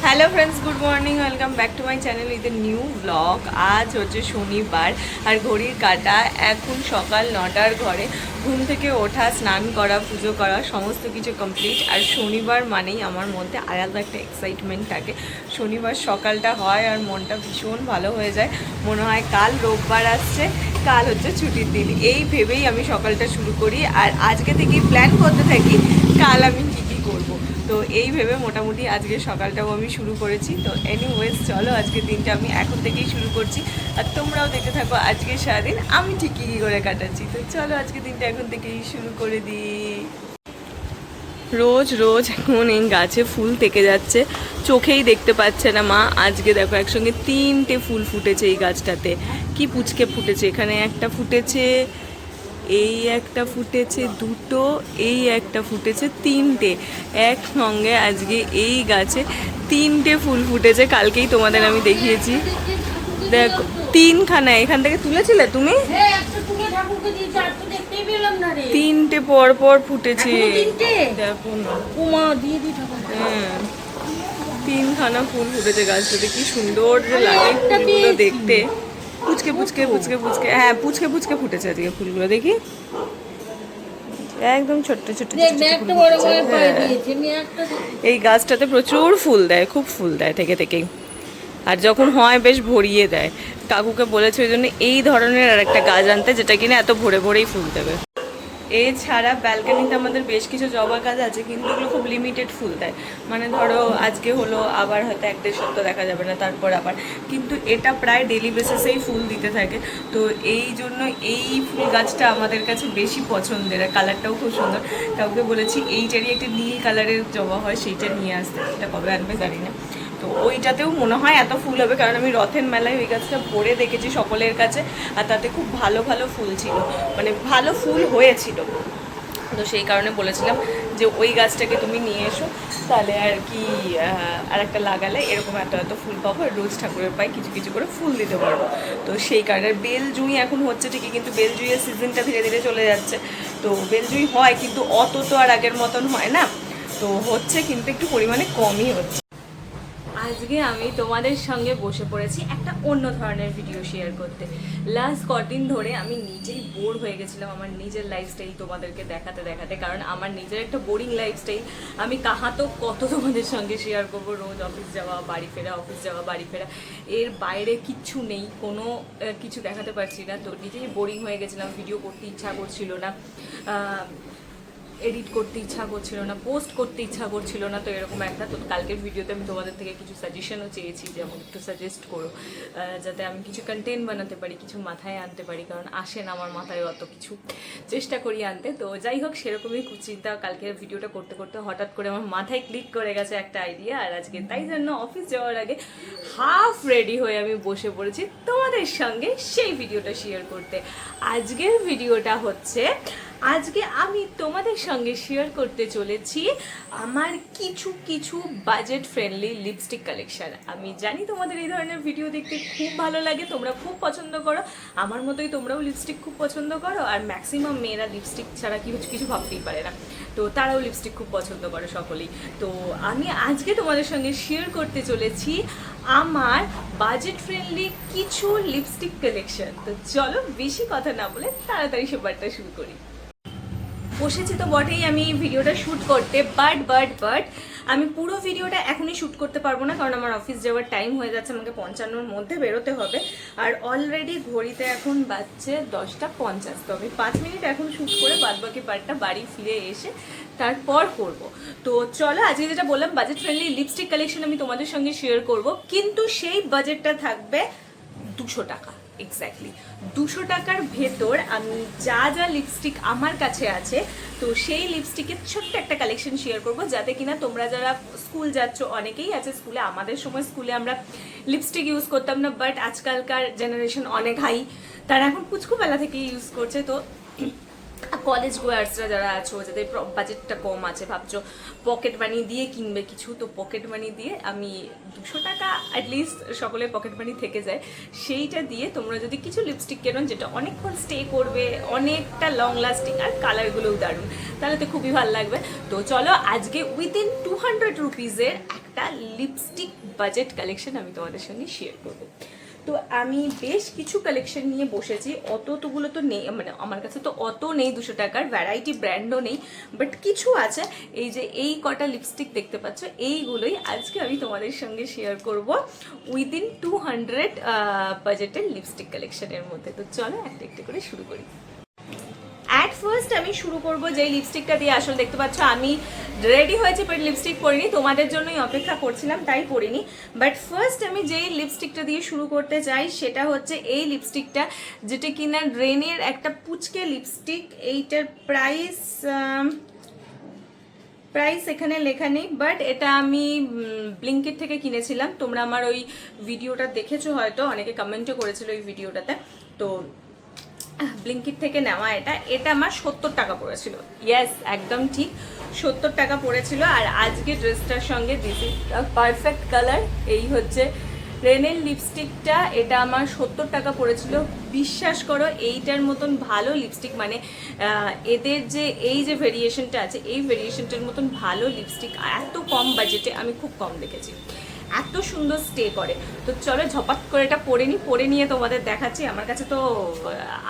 Hello friends, good morning, welcome back to my channel with new vlog. আজ হচ্ছে শনিবার আর ঘড়ির কাঁটা এখন সকাল 9টার ঘরে। ঘুম থেকে ওঠা, স্নান করা, পুজো করা সমস্ত কিছু কমপ্লিট। আর শনিবার মানেই আমার মধ্যে আলাদা একটা এক্সাইটমেন্ট থাকে। শনিবার সকালটা হয় আর মনটা ভীষণ ভালো হয়ে যায়। মনে হয় কাল রোববার আসছে, কাল হচ্ছে ছুটির দিন, এই ভেবেই আমি সকালটা শুরু করি। আর আজকে থেকেই প্ল্যান করতে থাকি কাল আমি কী কী করবো। তো এই ভেবে মোটামুটি আজকে সকালটাও আমি শুরু করেছি। তো এনিওয়েজ চলো আজকের দিনটা আমি এখন থেকেই শুরু করছি, আর তোমরাও দেখতে থাকো আজকে সারাদিন আমি ঠিক কী করে কাটাচ্ছি। তো চলো আজকে দিনটা এখন থেকেই শুরু করে দিই। রোজ রোজ এখন এই গাছে ফুল থেকে যাচ্ছে, চোখেই দেখতে পাচ্ছে না মা। আজকে দেখো একসঙ্গে 3টে ফুল ফুটেছে এই গাছটাতে। কি পুচকে ফুটেছে, এখানে একটা ফুটেছে, এই একটা ফুটেছে, দুটো, এই একটা ফুটেছে, 3টে একসঙ্গে আজকে এই গাছে 3টে ফুল ফুটেছে। কালকেই তোমাদের আমি দেখিয়েছি, দেখো 3খানা এখান থেকে তুলেছিলে তুমি। 3টে পর পর ফুটেছে, দেখো না। হ্যাঁ, 3খানা ফুল ফুটেছে গাছটাতে। কি সুন্দর লাগে ফুলগুলো দেখতে। পুচকে পুচকে পুচকে পুচকে, হ্যাঁ পুচকে পুচকে ফুটেছে আজকে ফুলগুলো, দেখি একদম ছোট্ট ছোট্ট। এই গাছটাতে প্রচুর ফুল দেয়, খুব ফুল দেয় থেকে থেকেই। আর যখন হয় বেশ ভরিয়ে দেয়। কাকুকে বলেছে ওই জন্য এই ধরনের আর একটা গাছ আনতে, যেটা কিনা এত ভরে ভরেই ফুল দেবে। এছাড়া ব্যালকানিতে আমাদের বেশ কিছু জবা গাছ আছে, কিন্তু এগুলো খুব লিমিটেড ফুল দেয়। মানে ধরো আজকে হলো, আবার হয়তো 1-1.5 সপ্তাহ দেখা যাবে না, তারপর আবার। কিন্তু এটা প্রায় ডেলি বেসিসেই ফুল দিতে থাকে। তো এই জন্য এই ফুল গাছটা আমাদের কাছে বেশি পছন্দের, আর কালারটাও খুব সুন্দর। কাউকে বলেছি এইটারই একটা নীল কালারের জবা হয়, সেইটা নিয়ে আসতে। এটা কবে আনবে জানি না। তো ওইটাতেও মনে হয় এত ফুল হবে, কারণ আমি রথের মেলায় ওই গাছটা ভরে দেখেছি সকলের কাছে, আর তাতে খুব ভালো ভালো ফুল ছিল, মানে ভালো ফুল হয়েছিল। তো সেই কারণে বলেছিলাম যে ওই গাছটাকে তুমি নিয়ে এসো, তাহলে আর কি আর একটা লাগালে এরকম এত এত ফুল পাবো, আর রোজ ঠাকুরের পায়ে কিছু কিছু করে ফুল দিতে পারবো। তো সেই কারণে বেলজুঁই এখন হচ্ছে ঠিকই, কিন্তু বেলজুঁইয়ের সিজনটা ধীরে ধীরে চলে যাচ্ছে। তো বেলজুঁই হয়, কিন্তু অত তো আর আগের মতন হয় না। তো হচ্ছে, কিন্তু একটু পরিমাণে কমই হচ্ছে। আজকে আমি তোমাদের সঙ্গে বসে পড়েছি একটা অন্য ধরনের ভিডিও শেয়ার করতে। লাস্ট কদিন ধরে আমি নিজেই বোর হয়ে গেছিলাম আমার নিজের লাইফস্টাইল তোমাদেরকে দেখাতে দেখাতে, কারণ আমার নিজের একটা বোরিং লাইফস্টাইল। আমি কাহাতো কত তোমাদের সঙ্গে শেয়ার করবো। রোজ অফিস যাওয়া, বাড়ি ফেরা, অফিস যাওয়া, বাড়ি ফেরা, এর বাইরে কিচ্ছু নেই, কোনো কিছু দেখাতে পারছি না। তো নিজেই বোরিং হয়ে গেছিলাম, ভিডিও করতে ইচ্ছা করছিল না, এডিট করতে ইচ্ছা করছিল না, পোস্ট করতে ইচ্ছা করছিল না। তো এরকম একটা, তো কালকের ভিডিওতে আমি তোমাদের থেকে কিছু সাজেশনও চেয়েছি যে আমাকে একটু সাজেস্ট করো, যাতে আমি কিছু কন্টেন্ট বানাতে পারি, কিছু মাথায় আনতে পারি, কারণ আসে না আমার মাথায় অত কিছু, চেষ্টা করি আনতে। তো যাই হোক, সেরকমই চিন্তা কালকের ভিডিওটা করতে করতে হঠাৎ করে আমার মাথায় ক্লিক করে গেছে একটা আইডিয়া। আর আজকে তাই জন্য অফিস যাওয়ার আগে হাফ রেডি হয়ে আমি বসে পড়েছি তোমাদের সঙ্গে সেই ভিডিওটা শেয়ার করতে। আজকের ভিডিওটা হচ্ছে, আজকে আমি তোমাদের সঙ্গে শেয়ার করতে চলেছি আমার কিছু কিছু বাজেট ফ্রেন্ডলি লিপস্টিক কালেকশন। আমি জানি তোমাদের এই ধরনের ভিডিও দেখতে খুব ভালো লাগে, তোমরা খুব পছন্দ করো, আমার মতোই তোমরাও লিপস্টিক খুব পছন্দ করো। আর ম্যাক্সিমাম মেয়েরা লিপস্টিক ছাড়া কিছু ভাবতেই পারে না, তো তারাও লিপস্টিক খুব পছন্দ করে সকলেই। তো আমি আজকে তোমাদের সঙ্গে শেয়ার করতে চলেছি আমার বাজেট ফ্রেন্ডলি কিছু লিপস্টিক কালেকশন। তো চলো বেশি কথা না বলে তাড়াতাড়ি সেবারটা শুরু করি। বসেছি তো বটেই আমি ভিডিওটা শ্যুট করতে, বাট আমি পুরো ভিডিওটা এখনই শ্যুট করতে পারবো না, কারণ আমার অফিস যাওয়ার টাইম হয়ে যাচ্ছে, আমাকে 55-র মধ্যে বেরোতে হবে। আর অলরেডি ঘড়িতে এখন বাজছে 10:50। তো আমি 5 মিনিট এখন শ্যুট করে বাদবাকি পার্টটা বাড়ি ফিরে এসে তারপর করব। তো চলো আজকে যেটা বললাম বাজেট ফ্রেন্ডলি লিপস্টিক কালেকশন আমি তোমাদের সঙ্গে শেয়ার করব, কিন্তু সেই বাজেটটা থাকবে 200 টাকা। এক্স্যাক্টলি 200 টাকার ভেতর আমি যা যা লিপস্টিক আমার কাছে আছে, তো সেই লিপস্টিকের ছোট্ট একটা কালেকশন শেয়ার করব, যাতে কিনা তোমরা যারা স্কুল যাচ্ছ, অনেকেই আছে স্কুলে, আমাদের সময় স্কুলে আমরা লিপস্টিক ইউজ করতাম না, বাট আজকালকার জেনারেশন অনেক হাই, তারা এখন পুচকুবেলা থেকে ইউজ করছে। তো কলেজ গোয়ার্সরা যারা আছো, যাদের বাজেটটা কম আছে, ভাবছো পকেট মানি দিয়ে কিনবে কিছু, তো পকেট মানি দিয়ে আমি 200 টাকা অ্যাটলিস্ট সকলের পকেট মানি থেকে যায়, সেইটা দিয়ে তোমরা যদি কিছু লিপস্টিক কেনো যেটা অনেকক্ষণ স্টে করবে, অনেকটা লং লাস্টিং, আর কালারগুলোও দারুণ, তাহলে তো খুবই ভালো লাগবে। তো চলো আজকে উইদিন 200 রুপিজের একটা লিপস্টিক বাজেট কালেকশন আমি তোমাদের সঙ্গে শেয়ার করবো। তো আমি বেশ কিছু কালেকশন নিয়ে বসেছি, অতগুলো তো নেই, মানে আমার কাছে তো অত নেই 200 টাকার, ভ্যারাইটি ব্র্যান্ডও নেই, বাট কিছু আছে। এই যে এই কটা লিপস্টিক দেখতে পাচ্ছ, এইগুলোই আজকে আমি তোমাদের সঙ্গে শেয়ার করব উইদিন 200 বাজেটের লিপস্টিক কালেকশনের মধ্যে। তো চলো একটা একটা করে শুরু করি। অ্যাট ফার্স্ট আমি শুরু করব যেই লিপস্টিকটা দিয়ে, আসলে দেখতে পাচ্ছ আমি রেডি হয়েছি বাট লিপস্টিক পরিনি, তোমাদের জন্যই অপেক্ষা করছিলাম তাই পরিনি। বাট ফার্স্ট আমি যেই লিপস্টিকটা দিয়ে শুরু করতে চাই সেটা হচ্ছে এই লিপস্টিকটা, যেটা কিনা রেনের একটা পুচকে লিপস্টিক। এইটার প্রাইস এখানে লেখা নেই, বাট এটা আমি ব্লিঙ্কিট থেকে কিনেছিলাম। তোমরা আমার ওই ভিডিওটা দেখেছো হয়তো, অনেকে কমেন্টও করেছিল ওই ভিডিওটাতে। তো ব্লিঙ্কিট থেকে নেওয়া এটা আমার 70 টাকা পড়েছিল। ইয়েস, একদম ঠিক, 70 টাকা পড়েছিল। আর আজকে ড্রেসটার সঙ্গে দিস ইজ পারফেক্ট কালার। এই হচ্ছে রেনের লিপস্টিকটা, এটা আমার 70 টাকা পড়েছিল। বিশ্বাস করো এইটার মতন ভালো লিপস্টিক, মানে এদের যে এই যে ভেরিয়েশনটা আছে, এই ভেরিয়েশনটার মতন ভালো লিপস্টিক এত কম বাজেটে আমি খুব কম দেখেছি, এত সুন্দর স্টে করে। তো চলো ঝপাত করে এটা পরে নিয়ে তোমাদের দেখাচ্ছি। আমার কাছে তো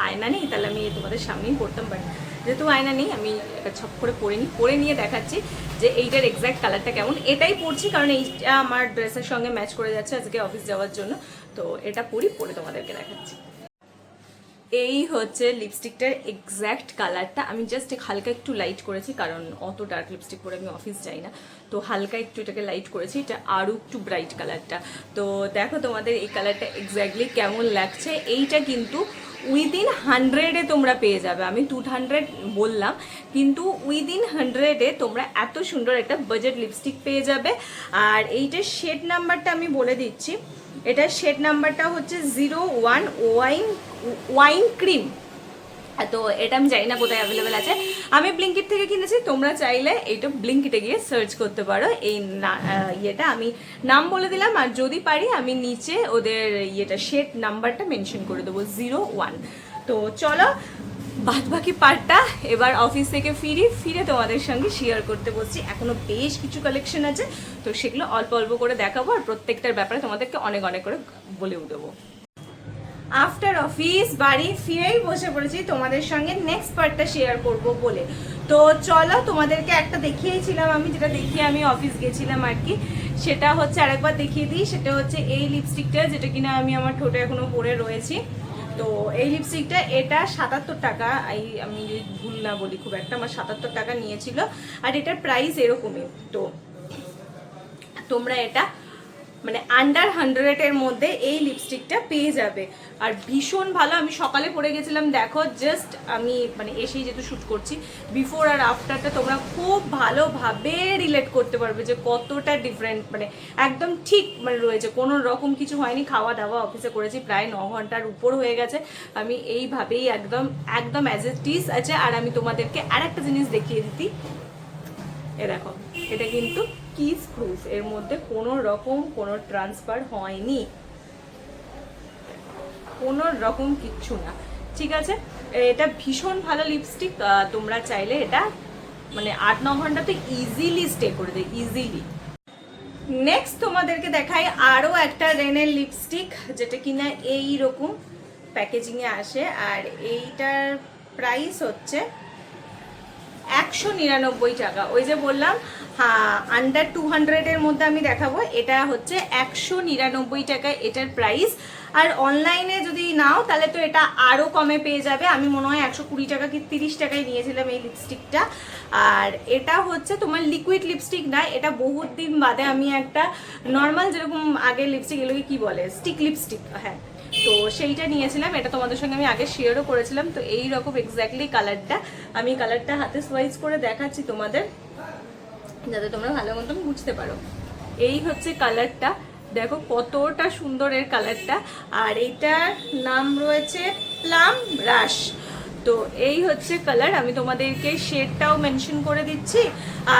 আয়না নেই, তাহলে আমি তোমাদের সামনেই পরতাম, বাট যেহেতু আয়না নেই আমি এটা ছপ করে পরে নিয়ে দেখাচ্ছি যে এইটার এক্স্যাক্ট কালারটা কেমন। এটাই পরছি কারণ এইটা আমার ড্রেসের সঙ্গে ম্যাচ করে যাচ্ছে আজকে অফিস যাওয়ার জন্য, তো এটা পরে তোমাদেরকে দেখাচ্ছি। এই হচ্ছে লিপস্টিকটার এক্স্যাক্ট কালারটা। আমি জাস্ট হালকা একটু লাইট করেছি, কারণ অত ডার্ক লিপস্টিক পরে আমি অফিস যাই না, তো হালকা একটু এটাকে লাইট করেছি, এটা আরও একটু ব্রাইট কালারটা। তো দেখো তোমাদের এই কালারটা এক্স্যাক্টলি কেমন লাগছে। এইটা কিন্তু উইদিন 100-এ তোমরা পেয়ে যাবে, আমি 200 বললাম, কিন্তু উইদিন 100-এ তোমরা এত সুন্দর একটা বাজেট লিপস্টিক পেয়ে যাবে। আর এইটার শেড নাম্বারটা আমি বলে দিচ্ছি, এটার শেড নাম্বারটা হচ্ছে 01 ওয়াইন ক্রিম। তো এটা আমি জানি না কোথায় অ্যাভেলেবেল আছে, আমি ব্লিঙ্কিট থেকে কিনেছি, তোমরা চাইলে এইটা ব্লিঙ্কিটে গিয়ে সার্চ করতে পারো। এই ইয়েটা আমি নাম বলে দিলাম, আর যদি পারি আমি নিচে ওদের শেড নাম্বারটা মেনশন করে দেবো, 01। তো চলো বাদবাকি পার্টটা এবার অফিস থেকে ফিরে তোমাদের সঙ্গে শেয়ার করতে বলছি। এখনো বেশ কিছু কালেকশন আছে, তো সেগুলো অল্প অল্প করে দেখাবো, আর প্রত্যেকটার ব্যাপারে তোমাদেরকে অনেক করে বলেও দেবো। আফটার অফিস বাড়ি ফিরেই বসে পড়েছি তোমাদের সঙ্গে নেক্সট পার্টটা শেয়ার করব বলে। তো চলো তোমাদেরকে একটা দেখিয়েছিলাম আমি, যেটা দেখিয়ে আমি অফিস গেছিলাম আর কি, সেটা হচ্ছে আরেকবার দেখিয়ে দিই। সেটা হচ্ছে এই লিপস্টিকটা, যেটা কিনা আমি আমার ঠোঁটে এখনো পরে রয়েছি। তো এই লিপস্টিকটা এটা 77 টাকা, আমি ভুল না বলি খুব একটা, আমার 77 টাকা নিয়েছিল, আর এটার প্রাইস এরকমই। তো তোমরা এটা মানে আন্ডার 100-এর মধ্যে এই লিপস্টিকটা পেয়ে যাবে, আর ভীষণ ভালো। আমি সকালে পরে গেছিলাম, দেখো জাস্ট আমি মানে এসেই যেহেতু শ্যুট করছি, বিফোর আর আফটারটা তোমরা খুব ভালোভাবে রিলেট করতে পারবে যে কতটা ডিফারেন্ট, মানে একদম ঠিক মানে রয়েছে, কোনো রকম কিছু হয়নি। খাওয়া দাওয়া অফিসে করেছি, প্রায় 9 ঘন্টার উপর হয়ে গেছে, আমি এইভাবেই একদম অ্যাজ ইট ইজ আছে। আর আমি তোমাদেরকে আর একটা জিনিস দেখিয়ে দিতি, এ দেখো, এটা কিন্তু কিস প্রুফ, এর মধ্যে কোনো রকম কোনো ট্রান্সফার হয়নি, কোনো রকম কিচ্ছু না, ঠিক আছে। এটা ভীষণ ভালো লিপস্টিক, তোমরা চাইলে এটা মানে 8-9 ঘন্টাতে ইজিলি স্টে করে দেয়, ইজিলি। নেক্সট তোমাদেরকে দেখাই আরও একটা রেনের লিপস্টিক, যেটা কিনা এইরকম প্যাকেজিংয়ে আসে, আর এইটার প্রাইস হচ্ছে 199 টাকা। ওই যে বললাম হ্যাঁ আন্ডার 200-এর মধ্যে আমি দেখাবো, এটা হচ্ছে 199 টাকা এটার প্রাইস। আর অনলাইনে যদি নাও তাহলে তো এটা আরও কমে পেয়ে যাবে, আমি মনে হয় 120 টাকা কি 30 টাকায় নিয়েছিলাম এই লিপস্টিকটা। আর এটা হচ্ছে তোমার লিকুইড লিপস্টিক না, এটা বহুত দিন বাদে আমি একটা নর্মাল যেরকম আগে লিপস্টিক, এগুলোকে কি বলে স্টিক লিপস্টিক, হ্যাঁ তো সেইটা নিয়েছিলাম, এটা তোমাদের সঙ্গে আমি আগে শেয়ারও করেছিলাম। তো এই রকম এক্স্যাক্টলি কালারটা, আমি কালারটা হাতে সোয়াইজ করে দেখাচ্ছি তোমাদের, যাতে তোমরা ভালো মতন বুঝতে পারো। এই হচ্ছে কালারটা, দেখো কতটা সুন্দর এর কালারটা। আর এইটার নাম রয়েছে প্লাম রাশ। তো এই হচ্ছে কালার, আমি তোমাদেরকে শেডটাও মেনশন করে দিচ্ছি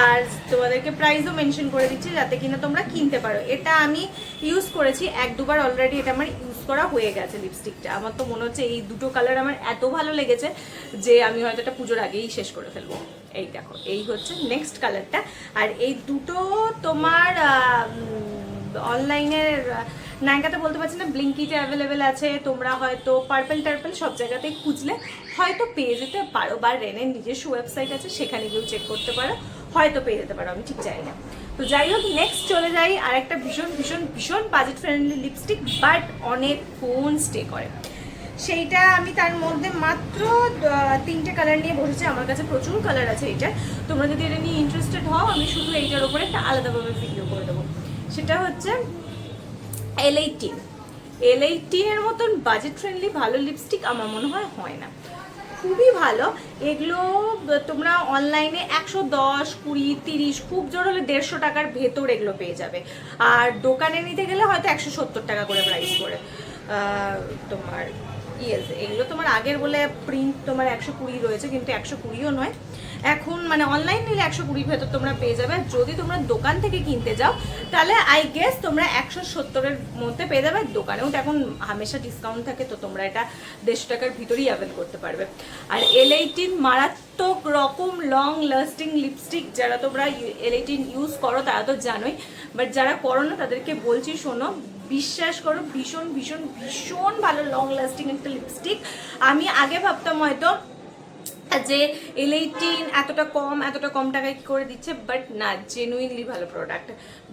আর তোমাদেরকে প্রাইসও মেনশন করে দিচ্ছি, যাতে কিনা তোমরা কিনতে পারো। এটা আমি ইউজ করেছি 1-2 বার অলরেডি, এটা আমার ইউজ করা হয়ে গেছে লিপস্টিকটা। আমার তো মনে হচ্ছে এই দুটো কালার আমার এত ভালো লেগেছে যে আমি হয়তো এটা পুজোর আগেই শেষ করে ফেলবো। এই দেখো, এই হচ্ছে নেক্সট কালারটা। আর এই দুটো তোমার অনলাইনের নায়িকাতে বলতে পারছি না, ব্লিঙ্কিতে অ্যাভেলেবেল আছে। তোমরা হয়তো পার্পেল টার্পেল সব জায়গাতেই খুঁজলে হয়তো পেয়ে যেতে পারো, বা রেনের নিজস্ব ওয়েবসাইট আছে, সেখানে গিয়েও চেক করতে পারো, হয়তো পেয়ে যেতে পারো, আমি ঠিক জানি না। তো যাই হোক, নেক্সট চলে যাই আর একটা ভীষণ ভীষণ ভীষণ বাজেট ফ্রেন্ডলি লিপস্টিক, বাট অনেকক্ষণ স্টে করে। সেইটা আমি তার মধ্যে মাত্র 3টে কালার নিয়ে বসেছি। আমার কাছে প্রচুর কালার আছে এইটার, তোমরা যদি এটা নিয়ে ইন্টারেস্টেড হও আমি শুধু এইটার ওপরে একটা আলাদাভাবে ভিডিও করে দেবো। সেটা হচ্ছে L18। L18-এর মতন বাজেট ফ্রেন্ডলি ভালো লিপস্টিক আমার মনে হয় না, খুবই ভালো। এগুলো তোমরা অনলাইনে 110, 20, 30, খুব জোর হলে 150 টাকার ভেতর এগুলো পেয়ে যাবে। আর দোকানে নিতে গেলে হয়তো 170 টাকা করে প্রাইস করে তোমার। ইয়েস, এগুলো তোমার আগের বলে প্রিন্ট তোমার 120 রয়েছে, কিন্তু 120ও নয় এখন, মানে অনলাইন নিলে 120 ভেতর তোমরা পেয়ে যাবে। যদি তোমরা দোকান থেকে কিনতে যাও তাহলে আই গেস তোমরা 170-এর মধ্যে পেয়ে যাবে। দোকানেও তো এখন হামেশা ডিসকাউন্ট থাকে, তো তোমরা এটা 150 টাকার ভিতরেই অ্যাভেল করতে পারবে। আর L18 মারাত্মক রকম লং লাস্টিং লিপস্টিক। যারা তোমরা L18 ইউজ করো তারা তো জানোই, বাট যারা করো না তাদেরকে বলছি শোনো, বিশ্বাস করো, ভীষণ ভীষণ ভীষণ ভালো লং লাস্টিং একটা লিপস্টিক। আমি আগে ভাবতাম হয়তো যে L18 এতটা কম টাকায় কি করে দিচ্ছে, বাট না, জেনুইনলি ভালো প্রোডাক্ট,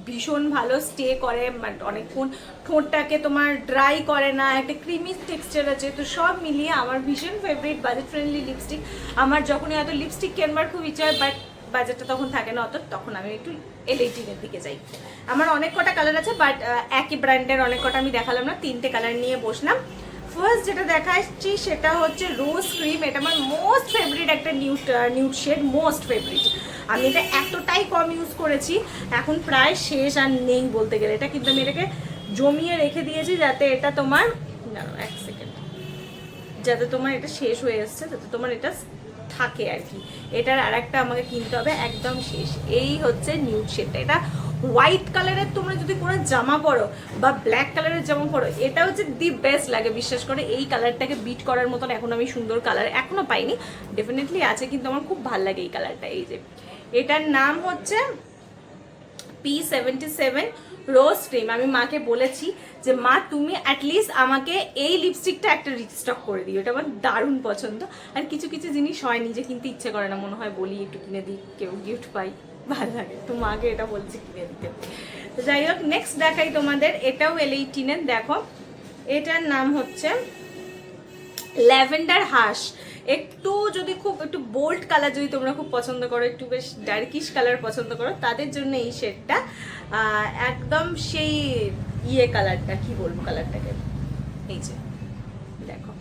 ভীষণ ভালো স্টে করে, অনেকক্ষণ ঠোঁটটাকে তোমার ড্রাই করে না, একটা ক্রিমি টেক্সচার আছে। তো সব মিলিয়ে আমার ভীষণ ফেভারিট বাজেট ফ্রেন্ডলি লিপস্টিক। আমার যখনই হয়তো লিপস্টিক কেনবার খুব ইচ্ছা হয়, বাট বাজেটটা তখন থাকে না অত, তখন আমি একটু L18-এর দিকে যাই। আমার অনেক কটা কালার আছে, বাট একই ব্র্যান্ডের অনেক কটা আমি দেখালাম না, 3টে কালার নিয়ে বসলাম। ফার্স্ট যেটা দেখাচ্ছি সেটা হচ্ছে রোজ ক্রিম। এটা আমার মোস্ট ফেভারিট একটা নিউড শেড, মোস্ট ফেভারিট। আমি এটা এতটাই কম ইউজ করেছি, এখন প্রায় শেষ আর নেই বলতে গেলে। এটা কিন্তু আমি এটাকে জমিয়ে রেখে দিয়েছি, যাতে এটা তোমার, দাঁড়াও 1 সেকেন্ড, যাতে তোমার এটা শেষ হয়ে এসছে, যাতে তোমার এটা থাকে আর কি। এটার আর একটা আমাকে কিনতে হবে, একদম শেষ। এই হচ্ছে নিউড শেডটা। এটা হোয়াইট কালারের তোমরা যদি কোনো জামা পরো বা ব্ল্যাক কালারের জামা পরো, এটা হচ্ছে দি বেস্ট লাগে। বিশ্বাস করে এই কালারটাকে বিট করার মতন এখন আমি সুন্দর কালার এখনো পাইনি, ডেফিনেটলি আছে, কিন্তু আমার খুব ভালো লাগে এই কালারটা। এই যে এটার নাম হচ্ছে P77 রোজ ক্রিম। আমি মাকে বলেছি যে মা তুমি অ্যাটলিস্ট আমাকে এই লিপস্টিকটা একটা রিস্টক করে দিও, এটা আমার দারুণ পছন্দ। আর কিছু কিছু জিনিস হয় নিজে কিনতে ইচ্ছে করে না, মনে হয় বলি একটু কিনে দিই, কেউ গিফট পাই, ভালো লাগে, তো মাকে এটা বলছি কিনে দিতে। তো যাই হোক, নেক্সট দেখাই তোমাদের, এটাও L18-এর। দেখো এটার নাম হচ্ছে ল্যাভেন্ডার হাশ। একটু যদি খুব একটু বোল্ড কালার যদি তোমরা খুব পছন্দ করো, একটু বেশ ডার্কিশ কালার পছন্দ করো, তাদের জন্য এই শেডটা একদম সেই কালারটা, কি বলবো কালারটাকে, এই যে দেখো,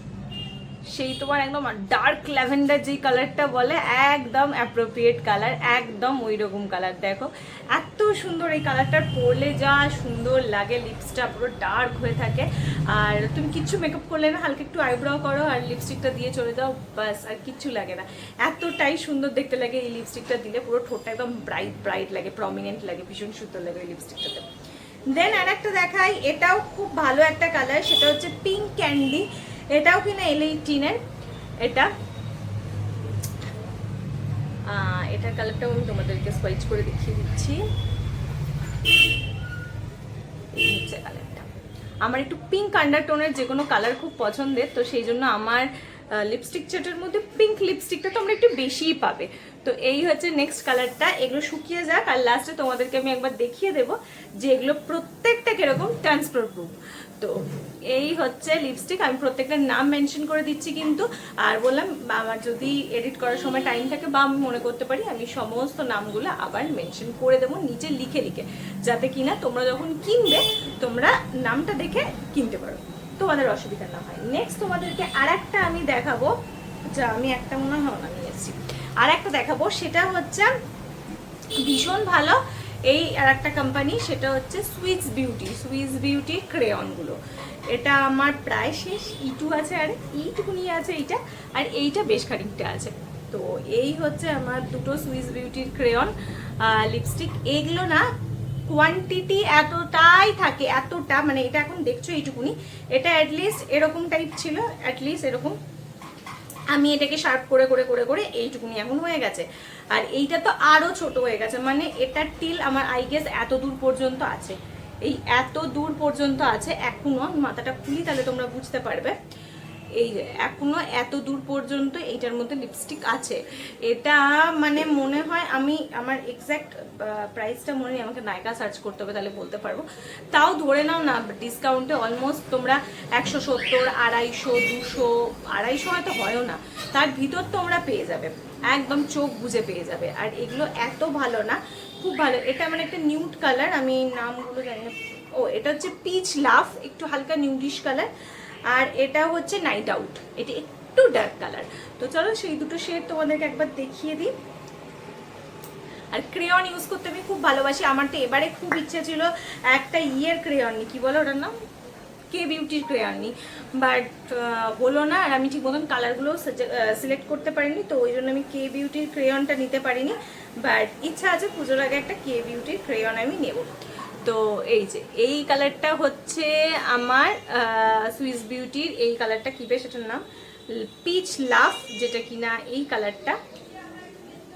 সেই তোমার একদম ডার্ক ল্যাভেন্ডার যেই কালারটা বলে, একদম অ্যাপ্রোপ্রিয়েট কালার, একদম ওই রকম কালার। দেখো এত সুন্দর এই কালারটার পরলে যা সুন্দর লাগে, লিপসটা পুরো ডার্ক হয়ে থাকে, আর তুমি কিচ্ছু মেকআপ করলে না, হালকা একটু আইব্রাও করো আর লিপস্টিকটা দিয়ে চলে যাও, বাস আর কিচ্ছু লাগে না। এতটাই সুন্দর দেখতে লাগে এই লিপস্টিকটা দিলে, পুরো ঠোঁটটা একদম ব্রাইট ব্রাইট লাগে, প্রমিনেন্ট লাগে, ভীষণ সুন্দর লাগে এই লিপস্টিকটাতে। দেন আর একটা দেখাই, এটাও খুব ভালো একটা কালার, সেটা হচ্ছে পিঙ্ক ক্যান্ডি। এটাও কিনা L18-এর। এটার কালারটাও আমি তোমাদেরকে সোয়াইচ করে দেখিয়ে দিচ্ছি। এই হচ্ছে কালারটা। আমার একটু পিঙ্ক আন্ডারটোনের যে কোনো কালার খুব পছন্দের, তো সেই জন্য আমার লিপস্টিক সেটের মধ্যে পিঙ্ক লিপস্টিকটা তোমরা একটু বেশিই পাবে। তো এই হচ্ছে নেক্সট কালারটা। এগুলো শুকিয়ে যাক, আর লাস্টে তোমাদেরকে আমি একবার দেখিয়ে দেবো যে এগুলো প্রত্যেকটা কিরকম ট্রান্সফার প্রুফ। তো এই হচ্ছে লিপস্টিক, আমি প্রত্যেকটার নাম মেনশন করে দিচ্ছি কিন্তু, আর বললাম আমার যদি এডিট করার সময় টাইম থাকে বা আমি মনে করতে পারি, আমি সমস্ত নামগুলো আবার মেনশন করে দেবো নিচে লিখে লিখে, যাতে কিনা তোমরা যখন কিনবে তোমরা নামটা দেখে কিনতে পারো। তোমাদের অসুবিধা না হয়। নেক্সট তোমাদেরকে আর একটা আমি দেখাবো, যা আমি একটা মনে হয় না নিয়েছি, আর একটা দেখাবো, সেটা হচ্ছে ভীষণ ভালো এই আর একটা কোম্পানি, সেটা হচ্ছে সুইস বিউটি ক্রেয়নগুলো। এটা আমার প্রায় শেষ, ইটু আছে আর এইটুকুনি আছে এইটা, আর এইটা বেশ খানিকটা আছে। তো এই হচ্ছে আমার দুটো সুইস বিউটির ক্রেয়ন লিপস্টিক। এগুলো না কোয়ান্টিটি এতটাই থাকে, এতটা, মানে এটা এখন দেখছো এইটুকুনি, এটা অ্যাটলিস্ট এরকম টাইপ ছিল, অ্যাটলিস্ট এরকম, আমি এটাকে শার্প করে করে করে করে এইটুকুনি এখন হয়ে গেছে। আর এইটা তো আরো ছোট হয়ে গেছে, মানে এটা টিল আমার আই গেস এত দূর পর্যন্ত আছে, এই এত দূর পর্যন্ত আছে এখনো। মাথাটা খুলি তাহলে তোমরা বুঝতে পারবে। এই যে এখনো এত দূর পর্যন্ত এইটার মধ্যে লিপস্টিক আছে। এটা মানে মনে হয়, আমি আমার এক্স্যাক্ট প্রাইসটা মনে নেই, আমাকে নায়কা সার্চ করতে হবে তাহলে বলতে পারবো। তাও ধরে নাও না ডিসকাউন্টে অলমোস্ট তোমরা 170, 250, 200, 250 হয়তো হয়ও না, তার ভিতর তোমরা পেয়ে যাবে, একদম চোখ বুঝে পেয়ে যাবে। আর এগুলো এত ভালো না, খুব ভালো। এটা মানে একটা নিউড কালার, আমি নামগুলো জানি না। ও এটা হচ্ছে পিচ লাভ, একটু হালকা নিউডিশ কালার। আর এটা হচ্ছে নাইট আউট, এটা একটু ডার্ক কালার। তো চলো সেই দুটো শেড তোমাদেরকে একবার দেখিয়ে দিই। আর ক্রেয়ন ইউজ করতে আমি খুব ভালোবাসি। আমার তো এবারে খুব ইচ্ছে ছিল একটা ইয়ের ক্রেয়ন নি, কি বলো ওটার নাম, কে বিউটির ক্রেয়ন নি, বাট হলো না। আর আমি ঠিক মতন কালারগুলো সিলেক্ট করতে পারিনি, তো ওই জন্য আমি কে বিউটির ক্রেয়নটা নিতে পারিনি। বাট ইচ্ছা আছে পুজোর আগে একটা কে বিউটির ক্রেয়ন আমি নেব। তো এই যে এই কালারটা হচ্ছে আমার সুইস বিউটির, এই কালারটা কি বেশ, এটার নাম পিচ লাভ, যেটা কিনা এই কালারটা,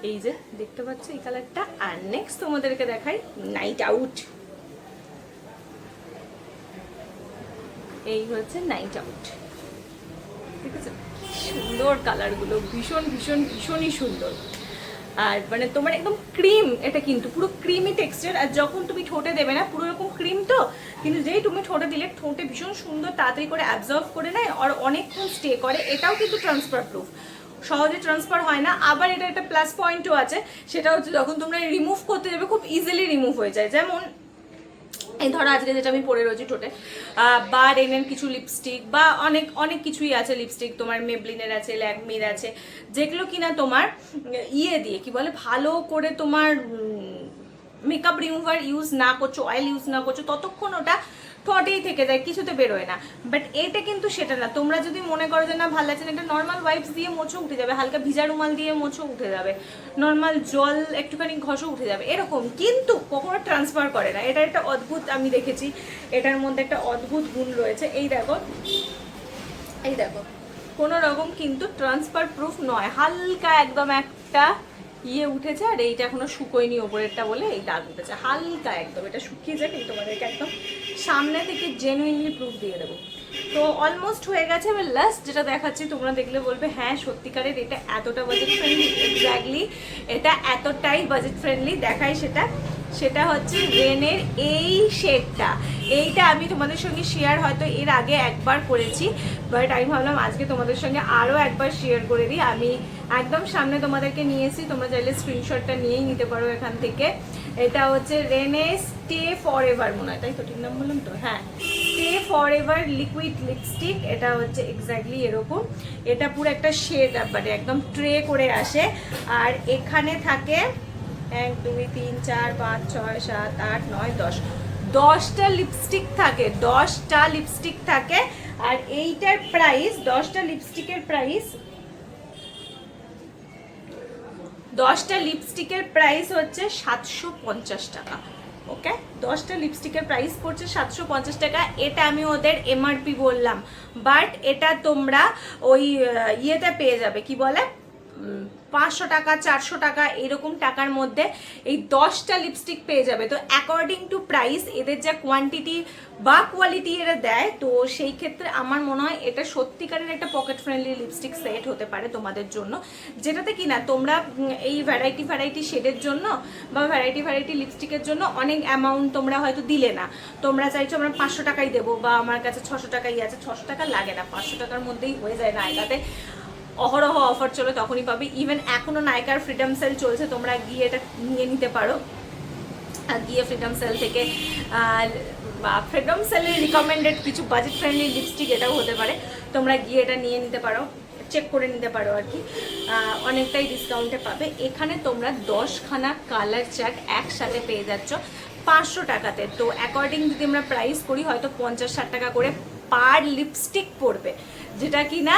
এই যে দেখতে পাচ্ছ এই কালারটা। আর নেক্সট তোমাদেরকে দেখাই নাইট আউট, এই হচ্ছে নাইট আউট, ঠিক আছে। সুন্দর কালারগুলো, ভীষণ ভীষণ ভীষণই সুন্দর। আর মানে তোমার একদম ক্রিম, এটা কিন্তু পুরো ক্রিমি টেক্সচার। আর যখন তুমি ঠোঁটে দেবে না, পুরো এরকম ক্রিম তো, কিন্তু যেই তুমি ঠোঁটে দিলে ঠোঁটে ভীষণ সুন্দর তাড়াতাড়ি করে অ্যাবজর্ব করে নেয়, আর অনেকক্ষণ স্টে করে। এটাও কিন্তু ট্রান্সফার প্রুফ, সহজে ট্রান্সফার হয় না। আবার এটা একটা প্লাস পয়েন্টও আছে, সেটা হচ্ছে যখন তোমরা রিমুভ করতে যাবে খুব ইজিলি রিমুভ হয়ে যায়। যেমন এই ধরো আজকে যেটা আমি পরে রয়েছি ঠোঁটে, বা রেনের কিছু লিপস্টিক, বা অনেক অনেক কিছুই আছে লিপস্টিক, তোমার মেবলিনের আছে, ল্যাকমির আছে, যেগুলো কিনা তোমার ইয়ে দিয়ে কি বলে ভালো করে তোমার মেকআপ রিমুভার ইউজ না করছো, অয়েল ইউজ না করছো, ততক্ষণ ওটা ঠোঁটেই থেকে যায়, কিছুতে বেরোয় না। বাট এটা কিন্তু সেটা না, তোমরা যদি মনে করো যে না ভালো লাগছে না, এটা নর্মাল ওয়াইপস দিয়ে মোছো উঠে যাবে, হালকা ভিজা রুমাল দিয়ে মোছো উঠে যাবে, নর্মাল জল একটুখানি ঘষো উঠে যাবে, এরকম, কিন্তু কখনো ট্রান্সফার করে না। এটা একটা অদ্ভুত, আমি দেখেছি এটার মধ্যে একটা অদ্ভুত গুণ রয়েছে। এই দেখো, এই দেখো, কোনো রকম কিন্তু ট্রান্সফার প্রুফ নয়, হালকা একদম একটা ইয়ে উঠেছে। আর এইটা এখনো শুকোয়নি ওপরেরটা বলে এই দাগ উঠেছে হালকা একদম, এটা শুকিয়ে যাবে। তোমাদেরকে একদম সামনে থেকে জেনুইনলি প্রুফ দিয়ে দেবো। তো অলমোস্ট হয়ে গেছে। এবার লাস্ট যেটা দেখাচ্ছি, তোমরা দেখলে বলবে হ্যাঁ সত্যিকারের এটা এতটা বাজেট ফ্রেন্ডলি। এক্স্যাক্টলি এটা এতটাই বাজেট ফ্রেন্ডলি। দেখাই সেটা, সেটা হচ্ছে রেনের এই শেডটা। এইটা আমি তোমাদের সঙ্গে শেয়ার হয়তো এর আগে একবার করেছি, বাট আমি ভাবলাম আজকে তোমাদের সঙ্গে আরও একবার শেয়ার করে দিই। আমি একদম সামনে তোমাদেরকে নিয়েছি, তোমরা চাইলে স্ক্রিনশটটা নিয়েই নিতে পারো এখান থেকে। এটা হচ্ছে রেনে স্টে ফর এভার, মনে হয় তাই তো, ঠিক নাম বললাম তো, হ্যাঁ, stay for ever liquid lipstick. এটা হচ্ছে এক্স্যাক্টলি এরকম, এটা পুরো একটা শেড, মানে একদম ট্রে করে আসে। আর এখানে থাকে 1 2 3 4 5 6 7 8 9 10, 10টা লিপস্টিক থাকে, 10টা লিপস্টিক থাকে। আর এইটার প্রাইস, 10টা লিপস্টিকের প্রাইস, 10টা লিপস্টিকের প্রাইস হচ্ছে 750 টাকা। ওকে, 10টা লিপস্টিকের প্রাইস পড়ছে 750 টাকা। এটা আমি ওদের এমআরপি বললাম, বাট এটা তোমরা ওই ইয়েতে পেয়ে যাবে, কি বলে 500 টাকা 400 টাকা এরকম টাকার মধ্যে এই 10টা লিপস্টিক পেয়ে যাবে। তো অ্যাকর্ডিং টু প্রাইস, এদের যা কোয়ান্টিটি বা কোয়ালিটি এরা দেয়, তো সেই ক্ষেত্রে আমার মনে হয় এটা সত্যিকারের একটা পকেট ফ্রেন্ডলি লিপস্টিক সেট হতে পারে তোমাদের জন্য, যেটাতে কিনা তোমরা এই ভ্যারাইটি শেডের জন্য বা ভ্যারাইটি লিপস্টিকের জন্য অনেক অ্যামাউন্ট তোমরা হয়তো দিলে না, তোমরা চাইছো আমরা 500 টাকাই দেবো, বা আমার কাছে 600 টাকাই আছে, 600 টাকা লাগে না, 500 টাকার মধ্যেই হয়ে যায়। নায়কাতে অহরহ অফার চলে, তখনই পাবে। ইভেন এখনো নায়কার ফ্রিডম সেল চলছে, তোমরা গিয়ে এটা নিয়ে নিতে পারো, গিয়ে ফ্রিডম সেল থেকে বা ফ্রিডম সেলের রিকমেন্ডেড কিছু বাজেট ফ্রেন্ডলি লিপস্টিক এটাও হতে পারে, তোমরা গিয়ে এটা নিয়ে নিতে পারো, চেক করে নিতে পারো আর কি, অনেকটাই ডিসকাউন্টে পাবে। এখানে তোমরা 10খানা কালার চার্ট একসাথে পেয়ে যাচ্ছ 500 টাকাতে। তো অ্যাকর্ডিং যদি আমরা প্রাইস করি হয়তো 50-60 টাকা করে পার লিপস্টিক পড়বে, যেটা কি না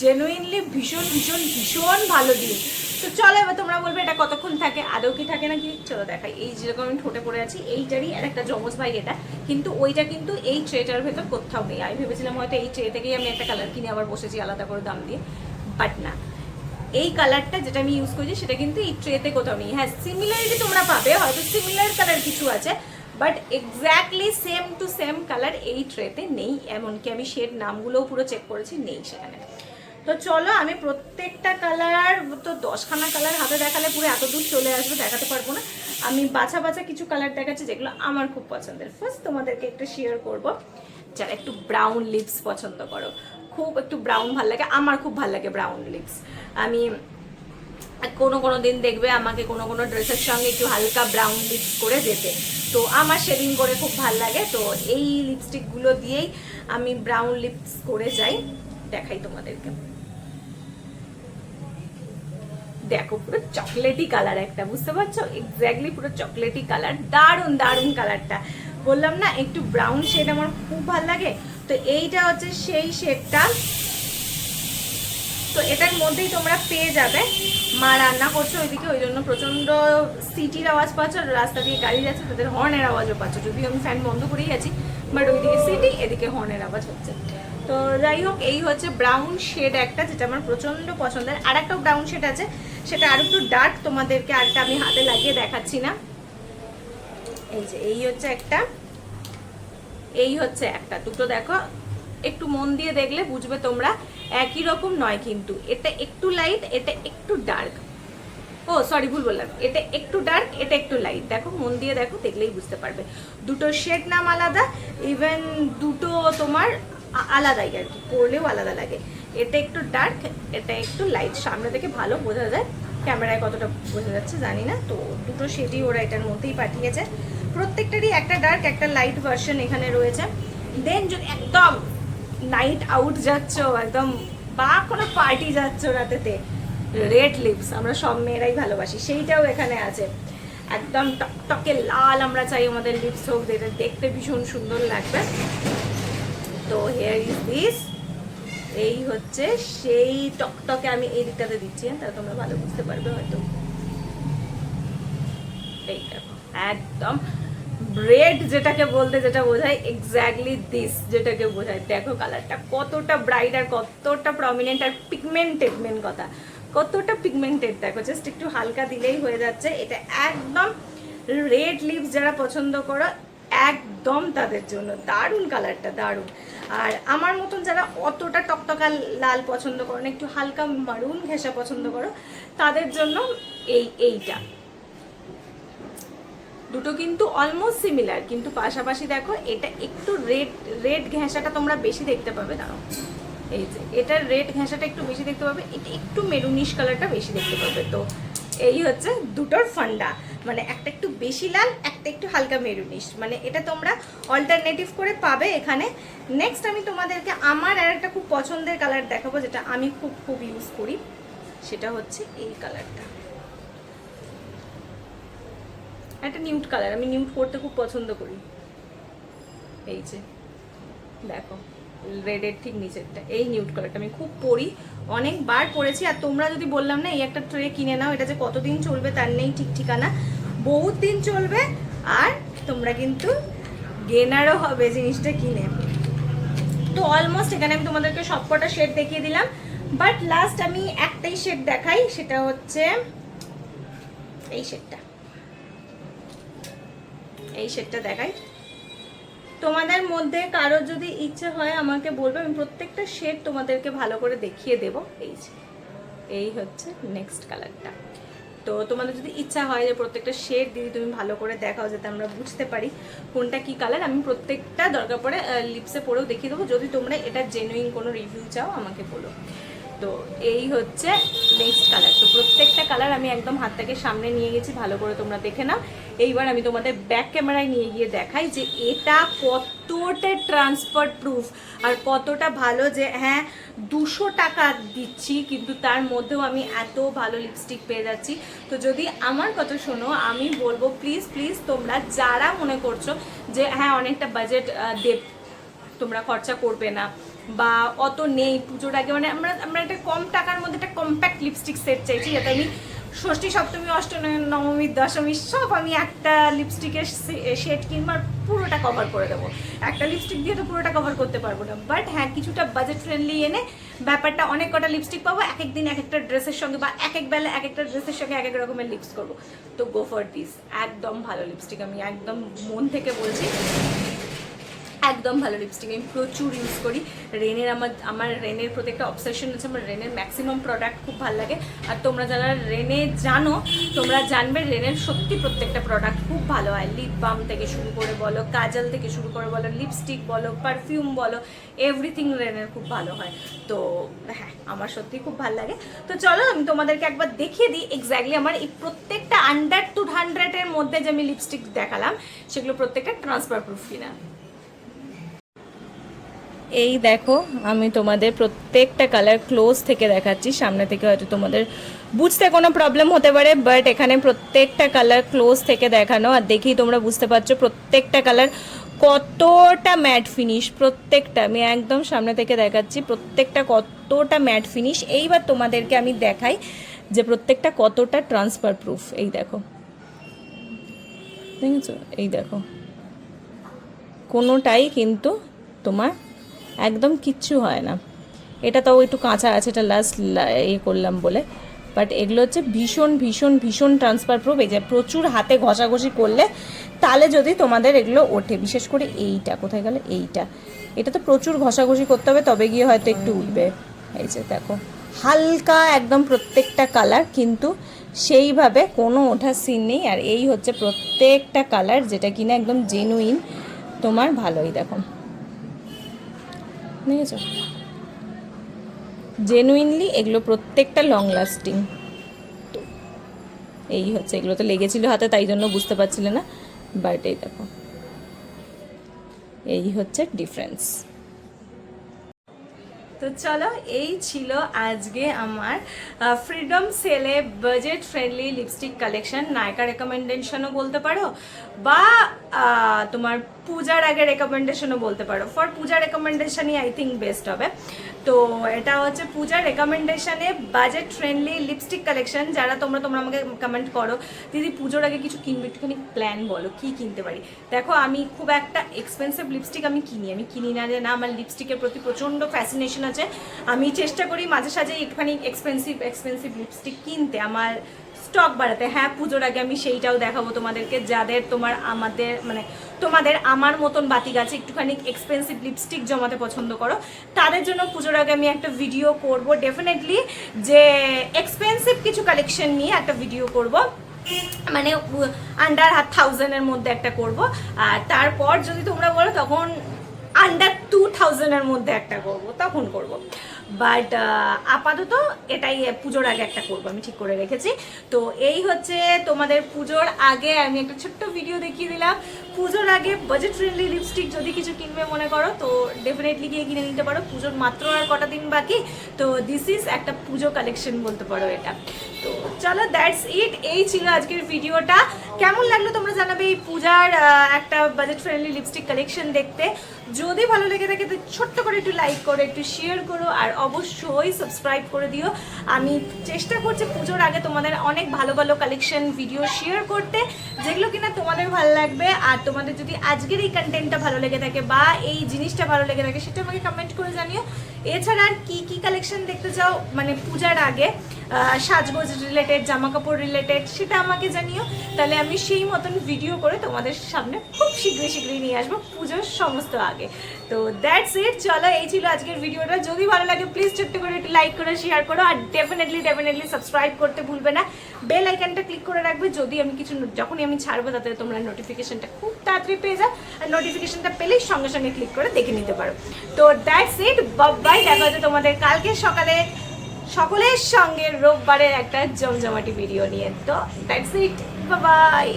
জেনুইনলি ভীষণ ভীষণ ভীষণ ভালো দিন। তো চলো এবার তোমরা বলবে এটা কতক্ষণ থাকে, আদৌ কি থাকে নাকি, চলো দেখাই। এই যেরকম আমি ঠোঁটে পড়ে আছি এইটারই আর একটা জমজ ভাই এটা, কিন্তু ওইটা কিন্তু এই ট্রেটার ভেতর কোথাও নেই। আমি ভেবেছিলাম হয়তো এই ট্রে থেকেই আমি একটা কালার কিনে আবার বসেছি আলাদা করে দাম দিয়ে, বাট না, এই কালারটা যেটা আমি ইউজ করছি সেটা কিন্তু এই ট্রেতে কোথাও নেই। হ্যাঁ সিমিলারিটি তোমরা পাবে, হয়তো সিমিলার কালার কিছু আছে, but exactly same to same colour এই ট্রেতে নেই। এমনকি আমি শেড নামগুলোও পুরো চেক করেছি, নেই সেখানে। তো চলো আমি প্রত্যেকটা কালার, তো 10খানা কালার হাতে দেখালে পুরো এত দূর চলে আসবে, দেখাতে পারবো না। আমি বাছা বাছা কিছু কালার দেখাচ্ছি যেগুলো আমার খুব পছন্দের। ফার্স্ট তোমাদেরকে একটু শেয়ার করব, যারা একটু ব্রাউন লিপস পছন্দ করো, খুব একটু ব্রাউন ভালো লাগে, আমার খুব ভালো লাগে ব্রাউন লিপস। আমি কোনো দিন দেখবে আমাকে কোনো ড্রেসের সঙ্গে একটু হালকা ব্রাউন লিপস করে যেতে, তো আমার শেডিং করে খুব ভালো লাগে। তো এই লিপস্টিকগুলো দিয়েই আমি ব্রাউন লিপস করে যাই, দেখাই তোমাদেরকে। দেখো পুরো চকলেটি কালার একটা, বুঝতে পারছো, এক্স্যাক্টলি পুরো চকলেটি কালার, দারুণ দারুণ কালারটা। বললাম না একটু ব্রাউন শেড আমার খুব ভালো লাগে, তো এইটা হচ্ছে সেই শেডটা। তো এটার মধ্যেই তোমরা পেয়ে যাবে। মা রান্না করছো ওইদিকে, ওই জন্য প্রচন্ড সিটির আওয়াজ পাচ্ছ, রাস্তা দিয়ে গাড়ি যাচ্ছে তাদের হর্নের আওয়াজও পাচ্ছ, যদিও আমি ফ্যান বন্ধ করেই আছি, বাট ওইদিকে সিটি এদিকে হর্নের আওয়াজ হচ্ছে। তো যাই হোক, এই হচ্ছে ব্রাউন শেড একটা, যেটা আমার প্রচন্ড পছন্দের। আর একটা ব্রাউন শেড আছে, সেটা আর একটু ডার্ক, তোমাদেরকে আরেকটা আমি হাতে লাগিয়ে দেখাচ্ছি না। এই যে এই হচ্ছে একটা, এই হচ্ছে একটা, দুটো দেখো একটু মন দিয়ে দেখলে বুঝবে তোমরা, একই রকম নয় কিন্তু, এটা একটু লাইট, এটা একটু ডার্ক। ও সরি ভুল বললাম, এটা একটু ডার্ক, এটা একটু লাইট। দেখো মন দিয়ে দেখো, দেখলেই বুঝতে পারবে। দুটো শেড নাম আলাদা, ইভেন দুটো তোমার আলাদাই আর কি, পরলেও আলাদা লাগে। এটা একটু ডার্ক, এটা একটু লাইট, সামনে থেকে ভালো বোঝা যায়, ক্যামেরায় কতটা বোঝা যাচ্ছে জানি না। তো দুটো শেডই ওরা এটার মধ্যেই পাঠিয়েছে, প্রত্যেকটারই একটা ডার্ক একটা লাইট ভার্সন এখানে রয়েছে। দেন যদি একদম নাইট আউট যাচ্ছ একদম, বা কোনো পার্টি যাচ্ছ রাতেতে, রেড লিপস আমরা সব মেয়েরাই ভালোবাসি, সেইটাও এখানে আছে। একদম টকটকে লাল আমরা চাই আমাদের লিপস হোক, যেটা দেখতে ভীষণ সুন্দর লাগবে। তো হেয়ার ইজ দিস, এই হচ্ছে সেই টকটকে, আমি এই দিকটাতে দিচ্ছি তাহলে তোমরা ভালো বুঝতে পারবে হয়তো। এই দেখো একদম রেড যেটাকে বলতে যেটা বোঝায়, এক্স্যাক্টলি দিস যেটাকে বোঝায়। দেখো কালারটা কতটা ব্রাইট আর কতটা প্রমিনেন্ট আর পিগমেন্টেড, মেন কথা কতটা পিগমেন্টেড। দেখো জাস্ট একটু হালকা দিলেই হয়ে যাচ্ছে। এটা একদম রেড লিপস যারা পছন্দ করো একদম তাদের জন্য দারুণ কালারটা, দারুণ। আর আমার মতন যারা অতটা টকটকা লাল পছন্দ করো না, একটু হালকা মারুন ঘেঁষা পছন্দ করো, তাদের জন্য এইটা। দুটো কিন্তু অলমোস্ট সিমিলার, কিন্তু পাশাপাশি দেখো এটা একটু রেড ঘেঁষাটা তোমরা বেশি দেখতে পাবে। দাঁড়াও, এই যে এটার রেড ঘেঁষাটা একটু বেশি দেখতে পাবে, এটা একটু মেরুনিশ কালারটা বেশি দেখতে পাবে। তো এই হচ্ছে দুটোর ফান্ডা, মানে একটা একটু বেশি লাল, একটা একটু হালকা মেরুনিশ, মানে এটা তোমরা অল্টারনেটিভ করে পাবে এখানে। নেক্সট আমি তোমাদেরকে আমার আর একটা খুব পছন্দের কালার দেখাবো, যেটা আমি খুব ইউজ করি, সেটা হচ্ছে এই কালারটা। একটা নিউড কালার, আমি নিউড করতে খুব পছন্দ করি। এই যে দেখো রেডের ঠিক নিচেরটা, এই নিউড কালারটা আমি খুব পরি, অনেকবার পরেছি। আর তোমরা যদি বললাম না এই একটা ট্রে কিনে নাও, এটা যে কতদিন চলবে তার নেই ঠিক ঠিকানা, বহুত দিন চলবে। আর তোমরা কিন্তু গেনারও হবে জিনিসটা কিনে। তো অলমোস্ট এখানে আমি তোমাদেরকে সবকটা শেড দেখিয়ে দিলাম, বাট লাস্ট আমি একটাই শেড দেখাই, সেটা হচ্ছে এই শেডটা। এই শেডটা দেখাই, তোমাদের মধ্যে কারোর যদি ইচ্ছে হয় আমাকে বলবে, আমি প্রত্যেকটা শেড তোমাদেরকে ভালো করে দেখিয়ে দেব। এই হচ্ছে নেক্সট কালারটা। তো তোমাদের যদি ইচ্ছা হয় যে প্রত্যেকটা শেড দিদি তুমি ভালো করে দেখাও, যাতে আমরা বুঝতে পারি কোনটা কি কালার, আমি প্রত্যেকটা দরকার পড়ে লিপসে পরেও দেখিয়ে দেবো। যদি তোমরা এটা জেনুইন কোনো রিভিউ চাও আমাকে বলো। তো এই হচ্ছে নেক্সট কালার। তো প্রত্যেকটা কালার আমি একদম হাত থেকে সামনে নিয়ে গেছি, ভালো করে তোমরা দেখে নাও। এইবার আমি তোমাদের ব্যাক ক্যামেরায় নিয়ে গিয়ে দেখাই যে এটা কতটা ট্রান্সফার প্রুফ আর কতটা ভালো। যে হ্যাঁ 200 টাকা দিচ্ছি কিন্তু তার মধ্যেও আমি এত ভালো লিপস্টিক পেয়ে যাচ্ছি। তো যদি আমার কথা শোনো, আমি বলবো প্লিজ প্লিজ তোমরা যারা মনে করছো যে হ্যাঁ অনেকটা বাজেট তোমরা খরচা করবে না বা অত নেই পুজোর আগে, মানে আমরা একটা কম টাকার মধ্যে একটা কম্প্যাক্ট লিপস্টিক সেট চাইছি, যাতে আমি ষষ্ঠী সপ্তমী অষ্টমী নবমী দশমী সব আমি একটা লিপস্টিকের শেড কিংবা পুরোটা কভার করে দেবো। একটা লিপস্টিক দিয়ে তো পুরোটা কভার করতে পারবো না, বাট হ্যাঁ কিছুটা বাজেট ফ্রেন্ডলি এনে ব্যাপারটা অনেক কটা লিপস্টিক পাবো, এক এক দিন এক একটা ড্রেসের সঙ্গে বা এক এক বেলা এক একটা ড্রেসের সঙ্গে এক এক রকমের লিপস করবো। তো গো ফর দিস, একদম ভালো লিপস্টিক, আমি একদম মন থেকে বলছি একদম ভালো লিপস্টিক। আমি প্রচুর ইউজ করি রেনের, আমার রেনের প্রতি একটা অবসেশন আছে, আমার রেনের ম্যাক্সিমাম প্রোডাক্ট খুব ভালো লাগে। আর তোমরা যারা রেনে জানো তোমরা জানবে রেনের সত্যি প্রত্যেকটা প্রোডাক্ট খুব ভালো হয়। লিপ বাম থেকে শুরু করে বলো, কাজল থেকে শুরু করে বলো, লিপস্টিক বলো, পারফিউম বলো, এভরিথিং রেনের খুব ভালো হয়। তো হ্যাঁ আমার সত্যি খুব ভালো লাগে। তো চলো আমি তোমাদেরকে একবার দেখিয়ে দিই এক্স্যাক্টলি আমার এই প্রত্যেকটা আন্ডার 200-এর মধ্যে যে আমি লিপস্টিক দেখালাম সেগুলো প্রত্যেকটা ট্রান্সফার প্রুফ কিনা। এই দেখো আমি তোমাদের প্রত্যেকটা কালার ক্লোজ থেকে দেখাচ্ছি, সামনে থেকে হয়তো তোমাদের বুঝতে কোনো প্রবলেম হতে পারে, বাট এখানে প্রত্যেকটা কালার ক্লোজ থেকে দেখানো, আর দেখেই তোমরা বুঝতে পারছো প্রত্যেকটা কালার কতটা ম্যাট ফিনিশ। প্রত্যেকটা আমি একদম সামনে থেকে দেখাচ্ছি প্রত্যেকটা কতটা ম্যাট ফিনিশ। এইবার তোমাদেরকে আমি দেখাই যে প্রত্যেকটা কতটা ট্রান্সফার প্রুফ। এই দেখো, দেখেছো, এই দেখো কোনোটাই কিন্তু তোমার একদম কিচ্ছু হয় না। এটা তাও একটু কাঁচা আছে, এটা লাস্ট করলাম বলে, বাট এগুলো হচ্ছে ভীষণ ভীষণ ভীষণ ট্রান্সফার প্রুফ। এই যে প্রচুর হাতে ঘষাঘষি করলে তাহলে যদি তোমাদের এগুলো ওঠে, বিশেষ করে এইটা কোথায় গেল, এটা তো প্রচুর ঘষাঘষি করতে হবে তবে গিয়ে হয়তো একটু উঠবে। এই যে দেখো হালকা একদম প্রত্যেকটা কালার কিন্তু সেইভাবে কোনো ওঠার সিন নেই। আর এই হচ্ছে প্রত্যেকটা কালার যেটা কিনা একদম জেনুইন তোমার ভালোই। দেখো দেখেছ, জেনুইনলি এগুলো প্রত্যেকটা লং লাস্টিং। এই হচ্ছে, এগুলো তো লেগেছিল হাতে তাই জন্য বুঝতে পারছিলে না, বাট এই দেখো এই হচ্ছে ডিফারেন্স। তো চলো এই ছিল আজকে আমার ফ্রিডম সেলে budget friendly lipstick collection. Nayka রেকমেন্ডেশনও বলতে পারো বা তোমার পূজার আগে রেকমেন্ডেশনও বলতে পারো। ফর পূজার রেকমেন্ডেশনই আই থিঙ্ক বেস্ট হবে। তো এটা হচ্ছে পূজার রেকমেন্ডেশনে বাজেট ফ্রেন্ডলি লিপস্টিক কালেকশন। যারা তোমরা আমাকে কমেন্ট করো দিদি পুজোর আগে কিছু কিনবে, একটুখানি প্ল্যান বলো কি কিনতে পারি। দেখো আমি খুব একটা এক্সপেন্সিভ লিপস্টিক আমি কিনি না যে না, আমার লিপস্টিকের প্রতি প্রচণ্ড ফ্যাসিনেশন আছে। আমি চেষ্টা করি মাঝে সাঝে একটুখানি এক্সপেন্সিভ লিপস্টিক কিনতে, আমার স্টক বাড়াতে। হ্যাঁ পুজোর আগে আমি সেইটাও দেখাবো তোমাদেরকে, যাদের তোমাদের আমার মতন বাতি গাছে একটুখানি এক্সপেন্সিভ লিপস্টিক জমাতে পছন্দ করো, তাদের জন্য পুজোর আগে আমি একটা ভিডিও করব ডেফিনেটলি, যে এক্সপেন্সিভ কিছু কালেকশন নিয়ে একটা ভিডিও করব, মানে আন্ডার 1000-এর মধ্যে একটা করব। আর তারপর যদি তোমরা বলো তখন আন্ডার 2000-এর মধ্যে একটা করব, তখন করব। বাট আপাতত এটাই পুজোর আগে একটা করবো আমি ঠিক করে রেখেছি। তো এই হচ্ছে তোমাদের পুজোর আগে আমি একটা ছোট্ট ভিডিও দেখিয়ে দিলাম। পুজোর আগে বাজেট ফ্রেন্ডলি লিপস্টিক যদি কিছু কিনবে মনে করো তো ডেফিনেটলি গিয়ে কিনে নিতে পারো। পুজোর মাত্র আর কটা দিন বাকি, তো দিস ইজ একটা পুজো কালেকশন বলতে পারো এটা। তো চলো দ্যাটস ইট, এই ছিল আজকের ভিডিওটা। কেমন লাগলো তোমরা জানাবে এই পূজার একটা বাজেট ফ্রেন্ডলি লিপস্টিক কালেকশন দেখতে। যদি ভালো লেগে থাকে তো ছোট্ট করে একটু লাইক করো, একটু শেয়ার করো, আর অবশ্যই সাবস্ক্রাইব করে দিও। আমি চেষ্টা করছি পুজোর আগে তোমাদের অনেক ভালো ভালো কালেকশন ভিডিও শেয়ার করতে, যেগুলো কিনা তোমাদের ভালো লাগবে। আর তোমাদের যদি আজকের এই কন্টেন্টটা ভালো লেগে থাকে বা এই জিনিসটা ভালো লেগে থাকে সেটা আমাকে কমেন্ট করে জানিও। এছাড়া আর কি কালেকশন দেখতে চাও মানে পূজার আগে, সাজগোজ রিলেটেড, জামা কাপড় রিলেটেড, সেটা আমাকে জানিও। তাহলে আমি সেই মতন ভিডিও করে তোমাদের সামনে খুব শীঘ্রই নিয়ে আসবো পুজোর সমস্ত আগে। তো দ্যাটস ইট, চলো এই ছিল আজকের ভিডিওটা। যদি ভালো লাগে প্লিজ ছোট্ট করে একটু লাইক করে শেয়ার করো, আর ডেফিনেটলি সাবস্ক্রাইব করতে ভুলবে না। বেল আইকনটা ক্লিক করে রাখবে, যদি আমি কিছু যখনই আমি ছাড়বো তাতে তোমরা নোটিফিকেশনটা খুব তাড়াতাড়ি পেয়ে যাও। আর নোটিফিকেশনটা পেলেই সঙ্গে সঙ্গে ক্লিক করে দেখে নিতে পারো। তো দ্যাটস ইট, বাই। দেখা হচ্ছে তোমাদের কালকে সকালে সকলের সঙ্গে রোববারের একটা জমজমাটি ভিডিও নিয়ে। তো দ্যাটস ইট, বাই বাই।